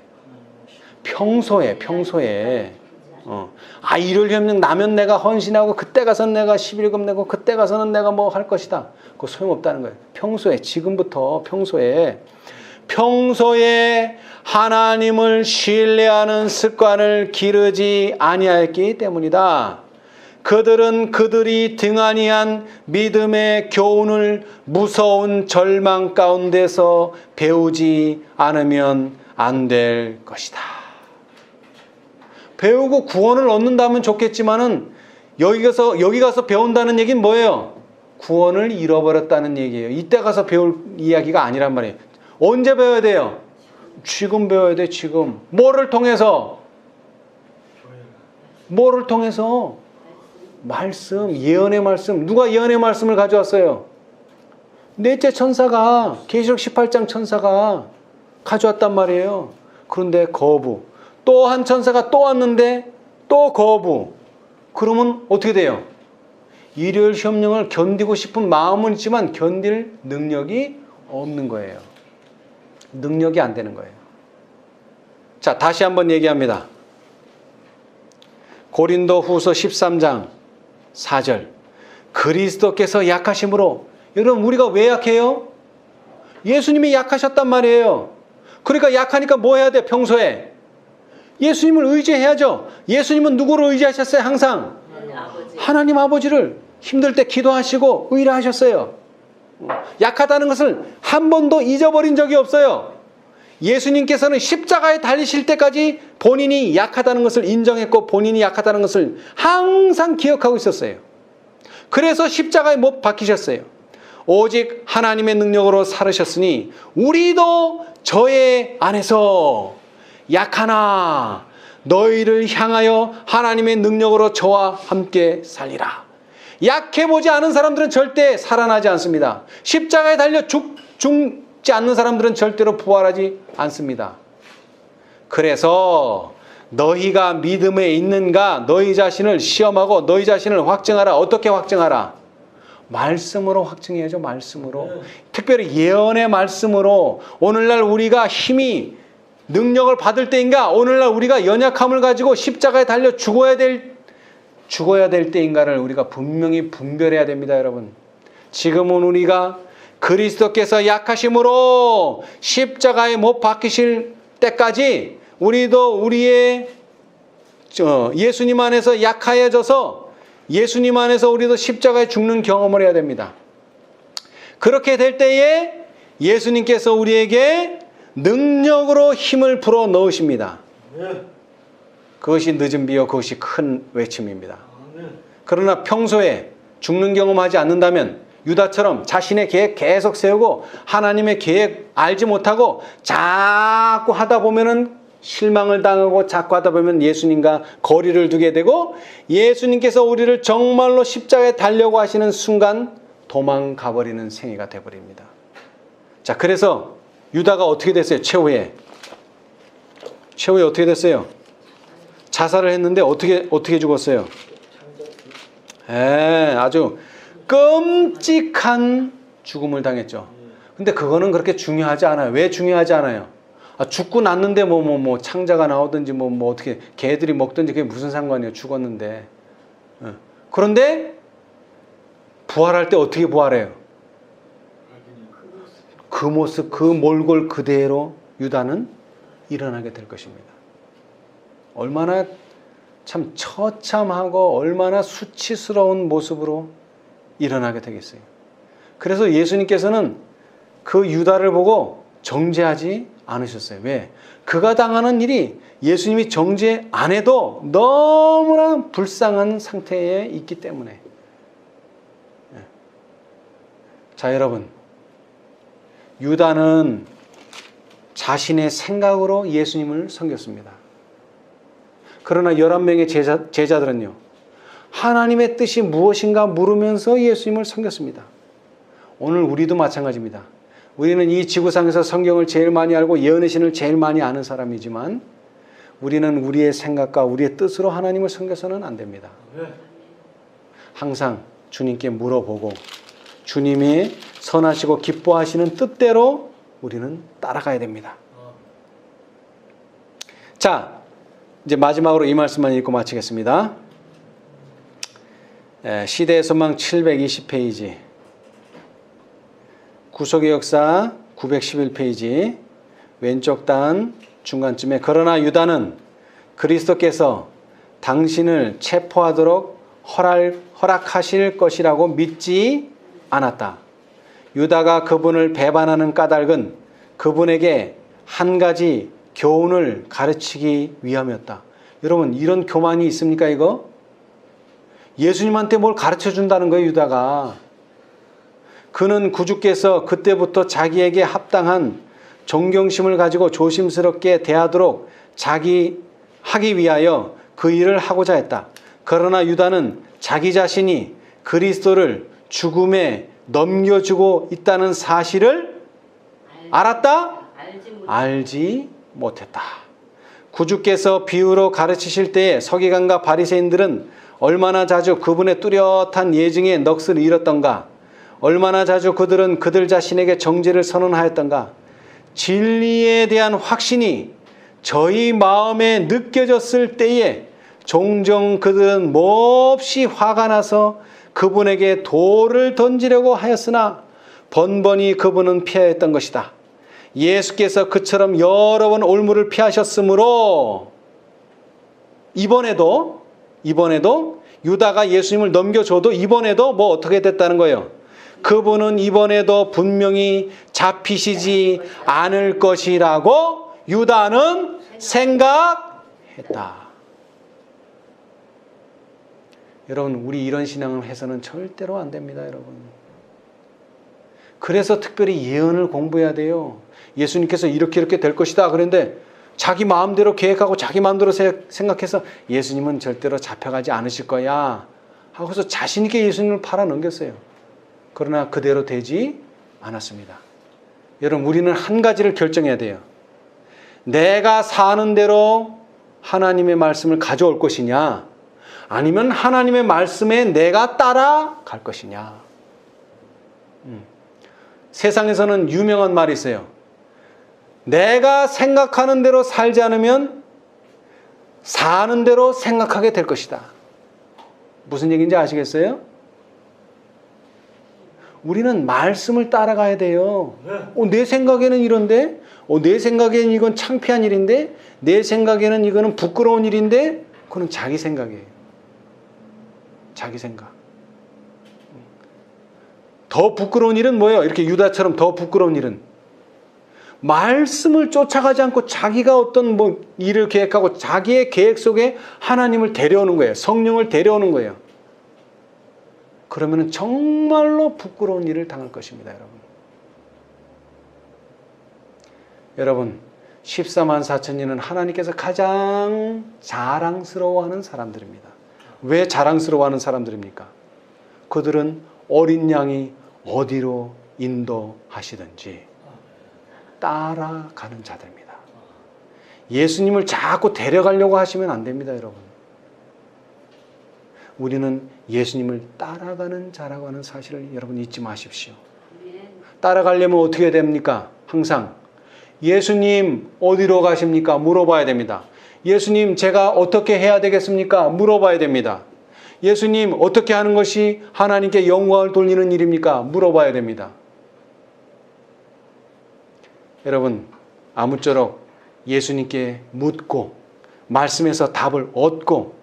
이를 협력 나면 내가 헌신하고 그때 가서는 내가 11금 내고 그때 가서는 내가 뭐 할 것이다. 그거 소용없다는 거예요. 평소에, 지금부터 평소에 하나님을 신뢰하는 습관을 기르지 아니하였기 때문이다. 그들은 그들이 등한히한 믿음의 교훈을 무서운 절망 가운데서 배우지 않으면 안 될 것이다. 배우고 구원을 얻는다면 좋겠지만은 여기 가서 배운다는 얘기는 뭐예요? 구원을 잃어버렸다는 얘기예요. 이때 가서 배울 이야기가 아니란 말이에요. 언제 배워야 돼요? 지금 배워야 돼, 지금. 뭐를 통해서? 말씀, 예언의 말씀. 누가 예언의 말씀을 가져왔어요? 넷째 천사가, 계시록 18장 천사가 가져왔단 말이에요. 그런데 거부. 또 한 천사가 또 왔는데 또 거부. 그러면 어떻게 돼요? 일요일 시험령을 견디고 싶은 마음은 있지만 견딜 능력이 없는 거예요. 능력이 안 되는 거예요. 자, 다시 한번 얘기합니다. 고린도 후서 13장 4절. 그리스도께서 약하심으로. 여러분, 우리가 왜 약해요? 예수님이 약하셨단 말이에요. 그러니까 약하니까 뭐 해야 돼? 평소에 예수님을 의지해야죠. 예수님은 누구를 의지하셨어요? 항상 하나님 아버지를. 힘들 때 기도하시고 의뢰하셨어요. 약하다는 것을 한 번도 잊어버린 적이 없어요. 예수님께서는 십자가에 달리실 때까지 본인이 약하다는 것을 인정했고 본인이 약하다는 것을 항상 기억하고 있었어요. 그래서 십자가에 못 박히셨어요. 오직 하나님의 능력으로 살으셨으니 우리도 저의 안에서 약하나 너희를 향하여 하나님의 능력으로 저와 함께 살리라. 약해보지 않은 사람들은 절대 살아나지 않습니다. 십자가에 달려 죽지 않는 사람들은 절대로 부활하지 않습니다. 그래서 너희가 믿음에 있는가 너희 자신을 시험하고 너희 자신을 확증하라. 어떻게 확증하라? 말씀으로 확증해야죠. 말씀으로. 특별히 예언의 말씀으로. 오늘날 우리가 힘이 능력을 받을 때인가, 오늘날 우리가 연약함을 가지고 십자가에 달려 죽어야 될 때인가를 우리가 분명히 분별해야 됩니다, 여러분. 지금은 우리가 그리스도께서 약하심으로 십자가에 못 박히실 때까지 우리도 우리의 예수님 안에서 약하여져서 예수님 안에서 우리도 십자가에 죽는 경험을 해야 됩니다. 그렇게 될 때에 예수님께서 우리에게 능력으로 힘을 불어 넣으십니다. 그것이 늦은 비요 그것이 큰 외침입니다. 그러나 평소에 죽는 경험하지 않는다면 유다처럼 자신의 계획 계속 세우고 하나님의 계획 알지 못하고 자꾸 하다 보면은 실망을 당하고 자꾸 하다 보면 예수님과 거리를 두게 되고 예수님께서 우리를 정말로 십자가에 달려고 하시는 순간 도망가 버리는 생애가 되어버립니다. 자, 그래서 유다가 어떻게 됐어요? 최후에 어떻게 됐어요? 자살을 했는데 어떻게 죽었어요? 아주 끔찍한 죽음을 당했죠. 근데 그거는 그렇게 중요하지 않아요. 왜 중요하지 않아요? 죽고 났는데 뭐 창자가 나오든지 뭐 어떻게 개들이 먹든지 그게 무슨 상관이에요? 죽었는데. 그런데 부활할 때 어떻게 부활해요? 그 모습, 그 몰골 그대로 유다는 일어나게 될 것입니다. 얼마나 참 처참하고 얼마나 수치스러운 모습으로 일어나게 되겠어요. 그래서 예수님께서는 그 유다를 보고 정죄하지 않으셨어요. 왜? 그가 당하는 일이 예수님이 정죄 안 해도 너무나 불쌍한 상태에 있기 때문에. 자, 여러분, 유다는 자신의 생각으로 예수님을 섬겼습니다. 그러나 11명의 제자들은요, 하나님의 뜻이 무엇인가 물으면서 예수님을 섬겼습니다. 오늘 우리도 마찬가지입니다. 우리는 이 지구상에서 성경을 제일 많이 알고 예언의 신을 제일 많이 아는 사람이지만 우리는 우리의 생각과 우리의 뜻으로 하나님을 섬겨서는 안 됩니다. 네. 항상 주님께 물어보고 주님이 선하시고 기뻐하시는 뜻대로 우리는 따라가야 됩니다. 자, 이제 마지막으로 이 말씀만 읽고 마치겠습니다. 시대의 소망 720페이지, 구속의 역사 911페이지, 왼쪽 단 중간쯤에 그러나 유다는 그리스도께서 당신을 체포하도록 허락하실 것이라고 믿지 않았다. 유다가 그분을 배반하는 까닭은 그분에게 한 가지 교훈을 가르치기 위함이었다. 여러분, 이런 교만이 있습니까, 이거? 예수님한테 뭘 가르쳐 준다는 거예요, 유다가. 그는 구주께서 그때부터 자기에게 합당한 존경심을 가지고 조심스럽게 대하도록 하기 위하여 그 일을 하고자 했다. 그러나 유다는 자기 자신이 그리스도를 죽음에 넘겨주고 있다는 사실을 알았다? 알지 못했다. 구주께서 비유로 가르치실 때에 서기관과 바리새인들은 얼마나 자주 그분의 뚜렷한 예증에 넋을 잃었던가. 얼마나 자주 그들은 그들 자신에게 정죄를 선언하였던가. 진리에 대한 확신이 저희 마음에 느껴졌을 때에 종종 그들은 몹시 화가 나서 그분에게 돌을 던지려고 하였으나 번번이 그분은 피하였던 것이다. 예수께서 그처럼 여러 번 올무를 피하셨으므로 이번에도 유다가 예수님을 넘겨줘도 이번에도 뭐 어떻게 됐다는 거예요? 그분은 이번에도 분명히 잡히시지 않을 것이라고 유다는 생각했다. 여러분, 우리 이런 신앙을 해서는 절대로 안 됩니다, 여러분. 그래서 특별히 예언을 공부해야 돼요. 예수님께서 이렇게 될 것이다. 그런데 자기 마음대로 계획하고 자기 마음대로 생각해서 예수님은 절대로 잡혀가지 않으실 거야 하고서 자신 있게 예수님을 팔아 넘겼어요. 그러나 그대로 되지 않았습니다. 여러분, 우리는 한 가지를 결정해야 돼요. 내가 사는 대로 하나님의 말씀을 가져올 것이냐, 아니면 하나님의 말씀에 내가 따라갈 것이냐. 세상에서는 유명한 말이 있어요. 내가 생각하는 대로 살지 않으면 사는 대로 생각하게 될 것이다. 무슨 얘기인지 아시겠어요? 우리는 말씀을 따라가야 돼요. 내 생각에는 이런데, 내 생각에는 이건 창피한 일인데, 내 생각에는 이거는 부끄러운 일인데, 그건 자기 생각이에요. 자기 생각. 더 부끄러운 일은 뭐예요? 이렇게 유다처럼 더 부끄러운 일은 말씀을 쫓아가지 않고 자기가 어떤 일을 계획하고 자기의 계획 속에 하나님을 데려오는 거예요. 성령을 데려오는 거예요. 그러면 정말로 부끄러운 일을 당할 것입니다, 여러분. 여러분, 14만 4천인은 하나님께서 가장 자랑스러워하는 사람들입니다. 왜 자랑스러워하는 사람들입니까? 그들은 어린 양이 어디로 인도하시든지 따라가는 자들입니다. 예수님을 자꾸 데려가려고 하시면 안 됩니다, 여러분. 우리는 예수님을 따라가는 자라고 하는 사실을 여러분 잊지 마십시오. 따라가려면 어떻게 해야 됩니까? 항상 예수님 어디로 가십니까? 물어봐야 됩니다. 예수님 제가 어떻게 해야 되겠습니까? 물어봐야 됩니다. 예수님 어떻게 하는 것이 하나님께 영광을 돌리는 일입니까? 물어봐야 됩니다. 여러분, 아무쪼록 예수님께 묻고 말씀에서 답을 얻고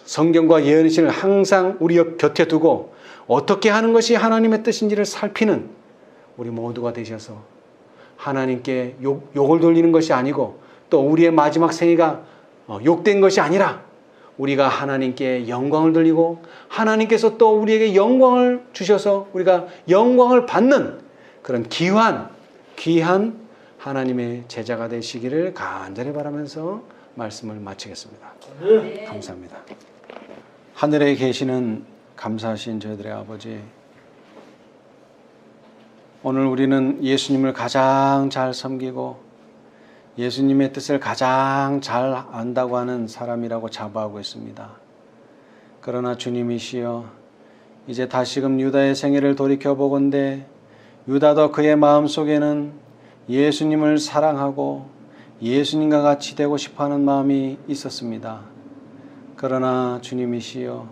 성경과 예언신을 항상 우리 곁에 두고 어떻게 하는 것이 하나님의 뜻인지를 살피는 우리 모두가 되셔서 하나님께 욕을 돌리는 것이 아니고 또 우리의 마지막 생애가 욕된 것이 아니라 우리가 하나님께 영광을 돌리고 하나님께서 또 우리에게 영광을 주셔서 우리가 영광을 받는 그런 귀한 하나님의 제자가 되시기를 간절히 바라면서 말씀을 마치겠습니다. 감사합니다. 하늘에 계시는 감사하신 저희들의 아버지, 오늘 우리는 예수님을 가장 잘 섬기고 예수님의 뜻을 가장 잘 안다고 하는 사람이라고 자부하고 있습니다. 그러나 주님이시여, 이제 다시금 유다의 생애를 돌이켜보건대 유다도 그의 마음속에는 예수님을 사랑하고 예수님과 같이 되고 싶어하는 마음이 있었습니다. 그러나 주님이시여,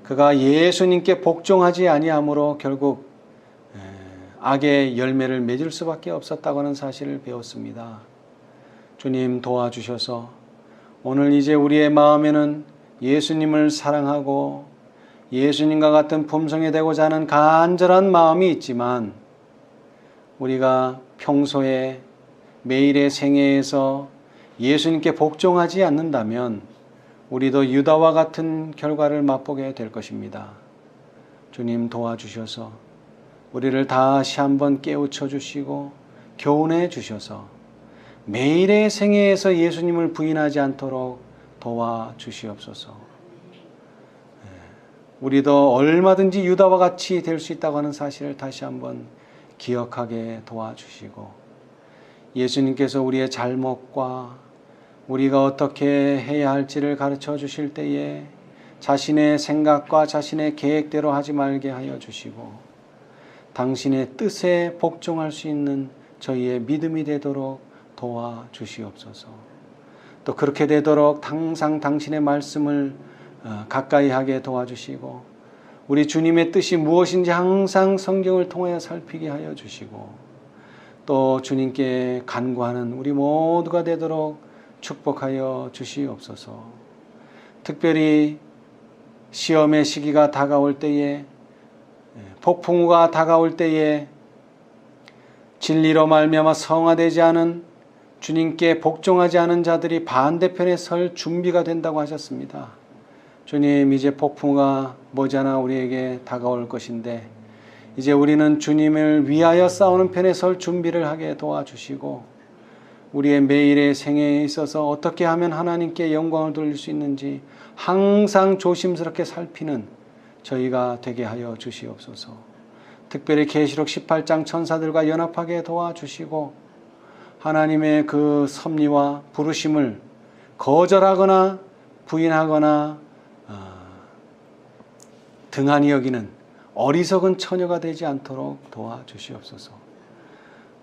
그가 예수님께 복종하지 아니함으로 결국 악의 열매를 맺을 수밖에 없었다고 하는 사실을 배웠습니다. 주님 도와주셔서 오늘 이제 우리의 마음에는 예수님을 사랑하고 예수님과 같은 품성이 되고자 하는 간절한 마음이 있지만 우리가 평소에 매일의 생애에서 예수님께 복종하지 않는다면 우리도 유다와 같은 결과를 맛보게 될 것입니다. 주님 도와주셔서 우리를 다시 한번 깨우쳐 주시고 교훈해 주셔서 매일의 생애에서 예수님을 부인하지 않도록 도와주시옵소서. 우리도 얼마든지 유다와 같이 될 수 있다고 하는 사실을 다시 한번 기억하게 도와주시고 예수님께서 우리의 잘못과 우리가 어떻게 해야 할지를 가르쳐 주실 때에 자신의 생각과 자신의 계획대로 하지 말게 하여 주시고 당신의 뜻에 복종할 수 있는 저희의 믿음이 되도록 도와주시옵소서. 또 그렇게 되도록 항상 당신의 말씀을 가까이 하게 도와주시고 우리 주님의 뜻이 무엇인지 항상 성경을 통하여 살피게 하여 주시고 또 주님께 간구하는 우리 모두가 되도록 축복하여 주시옵소서. 특별히 시험의 시기가 다가올 때에 폭풍우가 다가올 때에 진리로 말미암아 성화되지 않은 주님께 복종하지 않은 자들이 반대편에 설 준비가 된다고 하셨습니다. 주님, 이제 폭풍우가 머지않아 우리에게 다가올 것인데 이제 우리는 주님을 위하여 싸우는 편에 설 준비를 하게 도와주시고 우리의 매일의 생애에 있어서 어떻게 하면 하나님께 영광을 돌릴 수 있는지 항상 조심스럽게 살피는 저희가 되게 하여 주시옵소서. 특별히 계시록 18장 천사들과 연합하게 도와주시고 하나님의 그 섭리와 부르심을 거절하거나 부인하거나 등한히 여기는 어리석은 처녀가 되지 않도록 도와주시옵소서.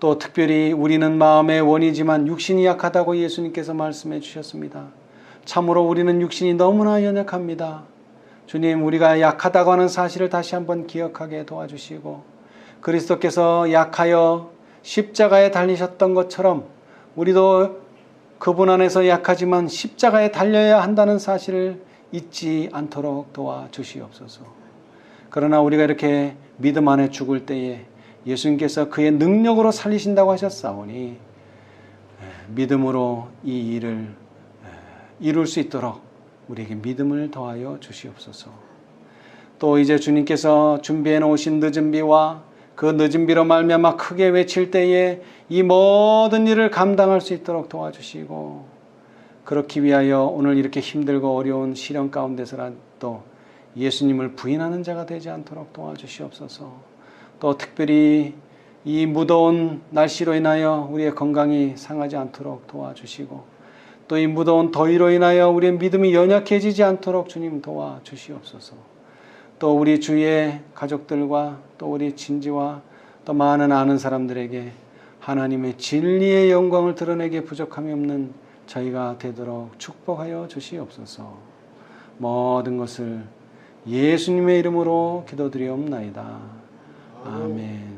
또 특별히 우리는 마음의 원이지만 육신이 약하다고 예수님께서 말씀해 주셨습니다. 참으로 우리는 육신이 너무나 연약합니다. 주님, 우리가 약하다고 하는 사실을 다시 한번 기억하게 도와주시고 그리스도께서 약하여 십자가에 달리셨던 것처럼 우리도 그분 안에서 약하지만 십자가에 달려야 한다는 사실을 잊지 않도록 도와주시옵소서. 그러나 우리가 이렇게 믿음 안에 죽을 때에 예수님께서 그의 능력으로 살리신다고 하셨사오니 믿음으로 이 일을 이룰 수 있도록 우리에게 믿음을 더하여 주시옵소서. 또 이제 주님께서 준비해 놓으신 늦은 비와 그 늦은 비로 말미암아 크게 외칠 때에 이 모든 일을 감당할 수 있도록 도와주시고 그렇기 위하여 오늘 이렇게 힘들고 어려운 시련 가운데서라도 예수님을 부인하는 자가 되지 않도록 도와주시옵소서. 또 특별히 이 무더운 날씨로 인하여 우리의 건강이 상하지 않도록 도와주시고 또 이 무더운 더위로 인하여 우리의 믿음이 연약해지지 않도록 주님 도와주시옵소서. 또 우리 주위의 가족들과 또 우리 친지와 또 많은 아는 사람들에게 하나님의 진리의 영광을 드러내게 부족함이 없는 저희가 되도록 축복하여 주시옵소서. 모든 것을 예수님의 이름으로 기도드리옵나이다. 아멘.